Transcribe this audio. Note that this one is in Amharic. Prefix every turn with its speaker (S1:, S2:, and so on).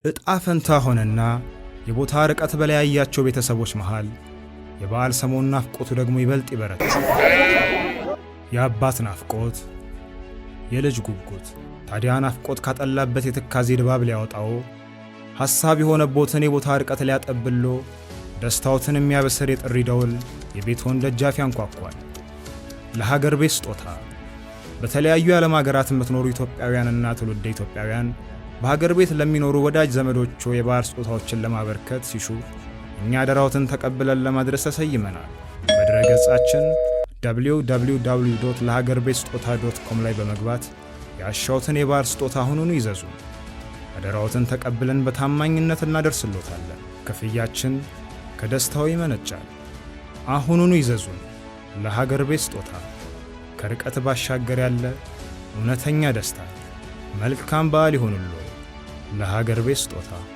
S1: እጣ ፈንታ ሆነና የቦታ ርቀት በለያያቸው ቤተሰቦች መሃል የበዓል ሰሞን ናፍቆቱ ደግሞ ይበልጥ ይበረታ። የአባት ናፍቆት፣ የልጅ ጉጉት። ታዲያ ናፍቆት ካጠላበት የትካዜ ድባብ ሊያወጣው ሐሳብ የሆነቦትን የቦታ ርቀት ሊያጠብሎ ደስታዎትን የሚያበስር የጥሪ ደውል የቤትዎን ደጃፍ ያንኳኳል። ለሀገር ቤት ስጦታ። በተለያዩ የዓለም ሀገራት የምትኖሩ ኢትዮጵያውያንና ትውልደ ኢትዮጵያውያን በሀገር ቤት ለሚኖሩ ወዳጅ ዘመዶቹ የበዓል ስጦታዎችን ለማበርከት ሲሹ እኛ አደራዎትን ተቀብለን ለማድረስ ተሰይመናል። በድረ ገጻችን www.ለሀገርቤትስጦታ.com ላይ በመግባት ያሻዎትን የበዓል ስጦታ አሁኑኑ ይዘዙ። አደራዎትን ተቀብለን በታማኝነት እናደርስሎታለን። ክፍያችን ከደስታው ይመነጫል። አሁኑኑ ይዘዙን። ለሀገር ቤት ስጦታ፣ ከርቀት ባሻገር ያለ እውነተኛ ደስታ። መልካም በዓል ይሁንልዎ። ለሀገር ቤት ስጦታ።